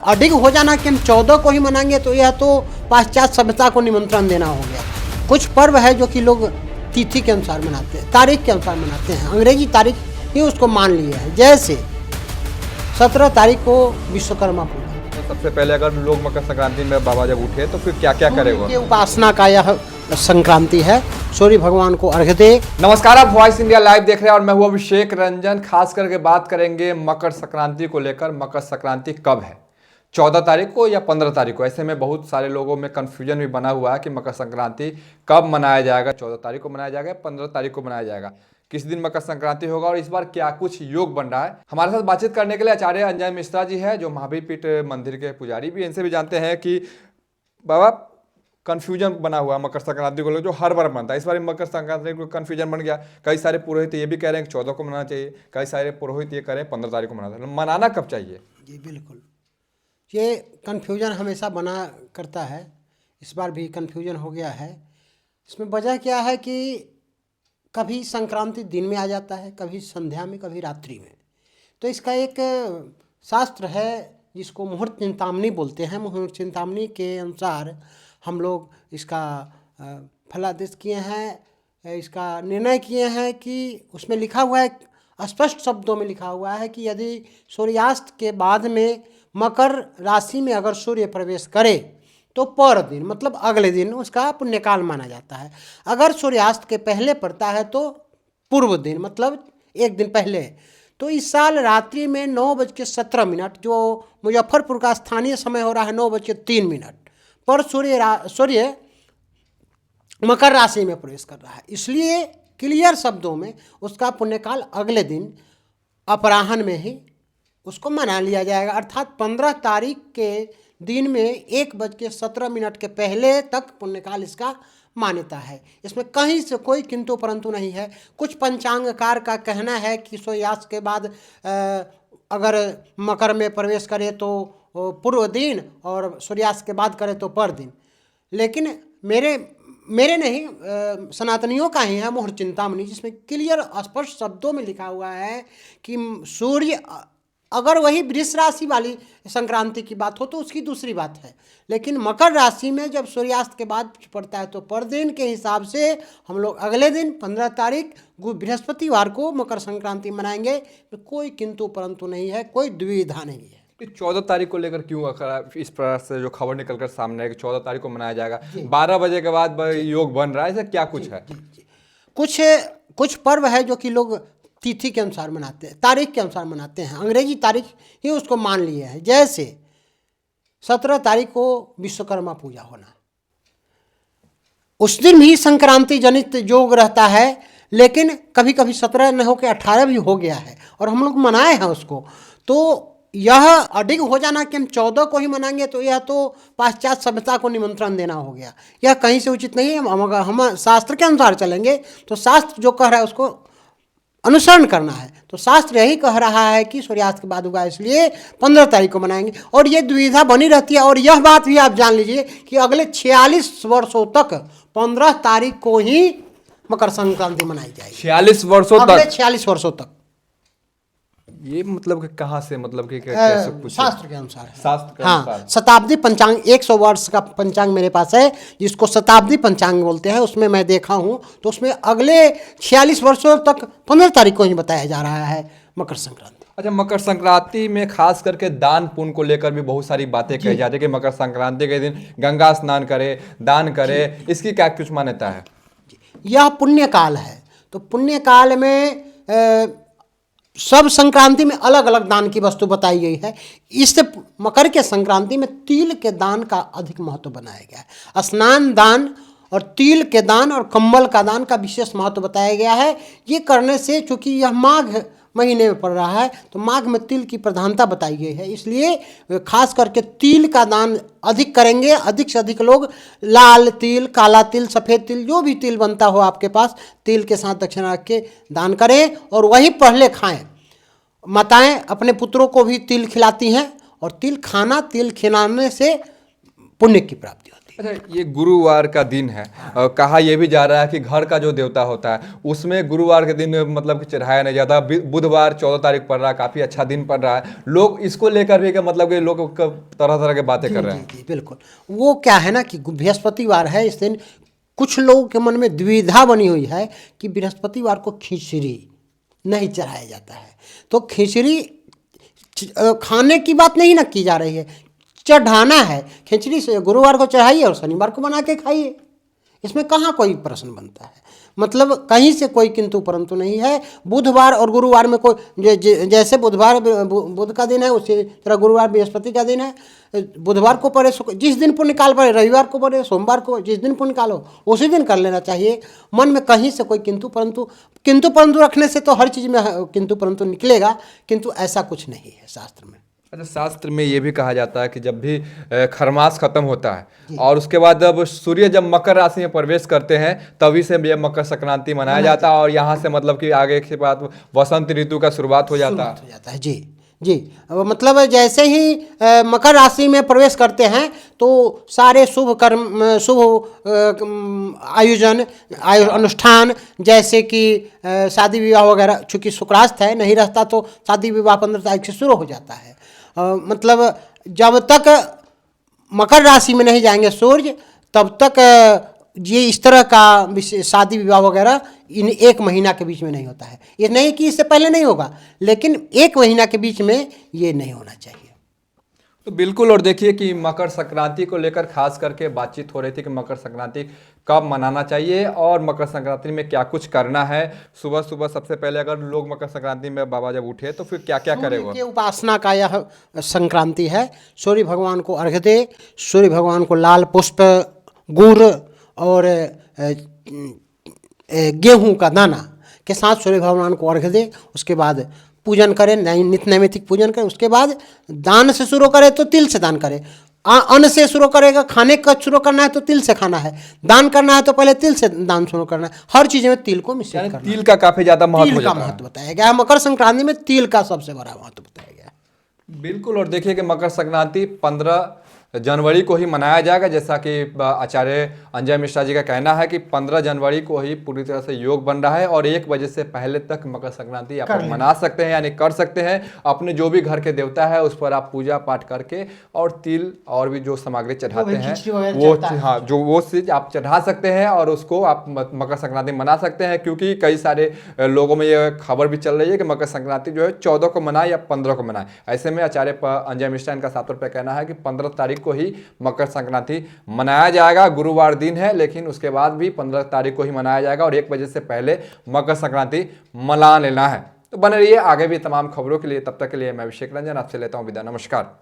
अडिग हो जाना कि हम 14 को ही मनाएंगे तो यह तो पाश्चात्य सभ्यता को निमंत्रण देना हो गया। कुछ पर्व है जो कि लोग तिथि के अनुसार मनाते हैं, तारीख के अनुसार मनाते हैं, अंग्रेजी तारीख ही उसको मान लिया है। जैसे 17 तारीख को विश्वकर्मा पूजा। तो सबसे पहले अगर लोग मकर संक्रांति में बाबा जब उठे तो फिर क्या क्या करेगा? सूर्य की उपासना का यह संक्रांति है, सूर्य भगवान को अर्घ्य दे। नमस्कार, आप वॉइस इंडिया लाइव देख रहे हैं और मैं हूं अभिषेक रंजन। खास करके बात करेंगे मकर संक्रांति को लेकर। मकर संक्रांति कब है, 14 तारीख को या 15 तारीख को? ऐसे में बहुत सारे लोगों में कंफ्यूजन भी बना हुआ है कि मकर संक्रांति कब मनाया जाएगा, 14 तारीख को मनाया जाएगा, 15 तारीख को मनाया जाएगा, किस दिन मकर संक्रांति होगा और इस बार क्या कुछ योग बन रहा है। हमारे साथ बातचीत करने के लिए आचार्य अंजय मिश्रा जी है, जो महावीर पीठ मंदिर के पुजारी भी। इनसे भी जानते हैं कि बाबा कंफ्यूजन बना हुआ है मकर संक्रांति को, जो हर बार बनता है। इस बार मकर संक्रांति को कंफ्यूजन बन गया। कई सारे पुरोहित ये भी कह रहे हैं कि 14 को मनाना चाहिए, कई सारे पुरोहित ये कह रहे हैं 15 तारीख को मनाना चाहिए। मनाना कब चाहिए? जी बिल्कुल, ये कन्फ्यूजन हमेशा बना करता है। इस बार भी कन्फ्यूजन हो गया है। इसमें वजह क्या है कि कभी संक्रांति दिन में आ जाता है, कभी संध्या में, कभी रात्रि में। तो इसका एक शास्त्र है जिसको मुहूर्त चिंतामणि बोलते हैं। मुहूर्त चिंतामणि के अनुसार हम लोग इसका फलादेश किए हैं, इसका निर्णय किए हैं कि उसमें लिखा हुआ है, स्पष्ट शब्दों में लिखा हुआ है कि यदि सूर्यास्त के बाद में मकर राशि में अगर सूर्य प्रवेश करे तो पर दिन मतलब अगले दिन उसका पुण्यकाल माना जाता है। अगर सूर्यास्त के पहले पड़ता है तो पूर्व दिन मतलब एक दिन पहले। तो इस साल रात्रि में 9:17 जो मुजफ्फरपुर का स्थानीय समय हो रहा है 9:03 पर सूर्य मकर राशि में प्रवेश कर रहा है। इसलिए क्लियर शब्दों में उसका पुण्यकाल अगले दिन अपराह्न में ही उसको मना लिया जाएगा। अर्थात 15 तारीख के दिन में 1:17 के पहले तक पुण्यकाल इसका मान्यता है। इसमें कहीं से कोई किंतु परंतु नहीं है। कुछ पंचांगकार का कहना है कि सूर्यास्त के बाद अगर मकर में प्रवेश करे तो पूर्व दिन और सूर्यास्त के बाद करे तो पर दिन। लेकिन मेरे नहीं, सनातनियों का ही है मुहूर्त चिंतामणि, जिसमें क्लियर स्पष्ट शब्दों में लिखा हुआ है कि सूर्य अगर वही वृष राशि वाली संक्रांति की बात हो तो उसकी दूसरी बात है, लेकिन मकर राशि में जब सूर्यास्त के बाद पड़ता है तो पर दिन के हिसाब से हम लोग अगले दिन 15 तारीख बृहस्पतिवार को मकर संक्रांति मनाएंगे। तो कोई किंतु परंतु नहीं है, कोई दुविधा नहीं है। 14 तारीख को लेकर क्यों इस प्रकार से जो खबर निकल कर सामने है कि 14 तारीख को मनाया जाएगा, 12 बजे के बाद योग बन रहा है, ऐसा क्या कुछ है? कुछ पर्व है जो कि लोग तिथि के अनुसार मनाते हैं, तारीख के अनुसार मनाते हैं, अंग्रेजी तारीख ही उसको मान लिया है। जैसे 17 तारीख को विश्वकर्मा पूजा होना, उस दिन भी संक्रांति जनित योग रहता है, लेकिन कभी कभी 17 न हो के 18 भी हो गया है और हम लोग मनाए हैं उसको। तो यह अडिग हो जाना कि हम 14 को ही मनाएंगे तो यह तो पाश्चात्य सभ्यता को निमंत्रण देना हो गया। यह कहीं से उचित नहीं है। हम शास्त्र के अनुसार चलेंगे तो शास्त्र जो कह रहा है उसको अनुसरण करना है। तो शास्त्र यही कह रहा है कि सूर्यास्त के बाद होगा, इसलिए 15 तारीख को मनाएंगे। और ये दुविधा बनी रहती है। और यह बात भी आप जान लीजिए कि अगले 46 वर्षों तक 15 तारीख को ही मकर संक्रांति मनाई जाएगी। 46 वर्षों तक? अगले 46 वर्षों तक। ये मतलब कि कहाँ से, मतलब कि कैसे कुछ? शास्त्र के अनुसार है। शास्त्र के हाँ, अनुसार शताब्दी पंचांग 100 वर्ष का पंचांग मेरे पास है, जिसको शताब्दी पंचांग बोलते हैं। उसमें मैं देखा हूँ तो उसमें अगले 46 वर्षों तक 15 तारीख को ही बताया जा रहा है मकर संक्रांति। अच्छा, मकर संक्रांति में खास करके दान पुण्य को लेकर भी बहुत सारी बातें कही जाती है कि मकर संक्रांति के दिन गंगा स्नान करे, दान करे, इसकी क्या कुछ मान्यता है? यह पुण्य काल है। तो पुण्य काल में सब संक्रांति में अलग अलग दान की वस्तु बताई गई है। इससे मकर के संक्रांति में तिल के दान का अधिक महत्व बनाया गया है। स्नान दान और तिल के दान और कंबल का दान का विशेष महत्व बताया गया है। ये करने से, चूँकि यह माघ महीने में पड़ रहा है, तो माघ में तिल की प्रधानता बताई गई है। इसलिए खास करके तिल का दान अधिक करेंगे। अधिक से अधिक लोग लाल तिल, काला तिल, सफ़ेद तिल, जो भी तिल बनता हो आपके पास, तिल के साथ दक्षिणा रख के दान करें और वही पहले खाएं। माताएं अपने पुत्रों को भी तिल खिलाती हैं और तिल खिलाने से पुण्य की प्राप्ति होती है। अच्छा, ये गुरुवार का दिन है। कहा यह भी जा रहा है कि घर का जो देवता होता है उसमें गुरुवार के दिन मतलब कि चढ़ाया नहीं जाता। बुधवार 14 तारीख पड़ रहा है, काफ़ी अच्छा दिन पड़ रहा है। लोग इसको लेकर भी मतलब कि लोग तरह तरह की बातें जी कर रहे जी हैं। जी बिल्कुल। वो क्या है ना कि बृहस्पतिवार है, इस दिन कुछ लोगों के मन में द्विधा बनी हुई है कि बृहस्पतिवार को खिचड़ी नहीं चढ़ाया जाता है। तो खिचड़ी खाने की बात नहीं ना की जा रही है, चढ़ाना है। खिचड़ी से गुरुवार को चढ़ाइए और शनिवार को बना के खाइए, इसमें कहाँ कोई प्रश्न बनता है। मतलब कहीं से कोई किंतु परंतु नहीं है। बुधवार और गुरुवार में कोई जैसे बुधवार बुध का दिन है, उसी तरह गुरुवार बृहस्पति का दिन है। बुधवार को पड़े जिस दिन पुण्य काल पड़े, रविवार को पड़े, सोमवार को, जिस दिन पुण्य काल हो उसी दिन कर लेना चाहिए। मन में कहीं से कोई किंतु परंतु रखने से तो हर चीज़ में किंतु परंतु निकलेगा, किंतु ऐसा कुछ नहीं है शास्त्र में। अच्छा, शास्त्र में ये भी कहा जाता है कि जब भी खरमास खत्म होता है और उसके बाद जब सूर्य जब मकर राशि में प्रवेश करते हैं तभी से ये मकर संक्रांति मनाया जाता है और यहाँ से मतलब कि आगे के बाद वसंत ऋतु का शुरुआत हो जाता है। हो जाता है जी जी। मतलब जैसे ही मकर राशि में प्रवेश करते हैं तो सारे शुभ कर्म, शुभ आयोजन अनुष्ठान, जैसे कि शादी विवाह वगैरह, चूँकि शुक्रास्त है नहीं रहता तो शादी विवाह 15 तारीख से शुरू हो जाता है। मतलब जब तक मकर राशि में नहीं जाएंगे सूर्य तब तक ये इस तरह का शादी विवाह वगैरह इन 1 महीना के बीच में नहीं होता है। ये नहीं कि इससे पहले नहीं होगा, लेकिन 1 महीना के बीच में ये नहीं होना चाहिए। तो बिल्कुल। और देखिए कि मकर संक्रांति को लेकर खास करके बातचीत हो रही थी कि मकर संक्रांति कब मनाना चाहिए और मकर संक्रांति में क्या कुछ करना है। सुबह सुबह सबसे पहले अगर लोग मकर संक्रांति में बाबा जब उठे तो फिर क्या क्या करे वो। सूर्य की उपासना का यह संक्रांति है। सूर्य भगवान को अर्घ्य दे, सूर्य भगवान को लाल पुष्प, गुड़ और गेहूं का दाना के साथ सूर्य भगवान को अर्घ्य दे। उसके बाद पूजन करें, नित्य नैमित्तिक पूजन करें। उसके बाद दान से शुरू करे तो तिल से दान करे। अन्न से शुरू करेगा, खाने का शुरू करना है तो तिल से खाना है, दान करना है तो पहले तिल से दान शुरू करना है। हर चीज़ में तिल को मिश्रित करना। तिल का काफी ज्यादा महत्व तिल का महत्व बताया गया है। मकर संक्रांति में तिल का सबसे बड़ा महत्व बताया गया है। बिल्कुल। और देखिए कि मकर संक्रांति 15 जनवरी को ही मनाया जाएगा, जैसा कि आचार्य अंजय मिश्रा जी का कहना है कि 15 जनवरी को ही पूरी तरह से योग बन रहा है और 1 बजे से पहले तक मकर संक्रांति आप मना सकते हैं, यानी कर सकते हैं। अपने जो भी घर के देवता है उस पर आप पूजा पाठ करके और तिल और भी जो सामग्री चढ़ाते हैं वो, हाँ, जो वो चीज़ आप चढ़ा सकते हैं और उसको आप मकर संक्रांति मना सकते हैं। क्योंकि कई सारे लोगों में ये खबर भी चल रही है कि मकर संक्रांति जो है 14 को मनाए या 15 को मनाए। ऐसे में आचार्य अंजय मिश्रा इनका साफ तौर पर कहना है कि 15 तारीख को ही मकर संक्रांति मनाया जाएगा। गुरुवार दिन है लेकिन उसके बाद भी 15 तारीख को ही मनाया जाएगा और 1 बजे से पहले मकर संक्रांति मना लेना है। तो बने रहिए आगे भी तमाम खबरों के लिए। तब तक के लिए मैं अभिषेक रंजन आपसे लेता हूं विदा। नमस्कार।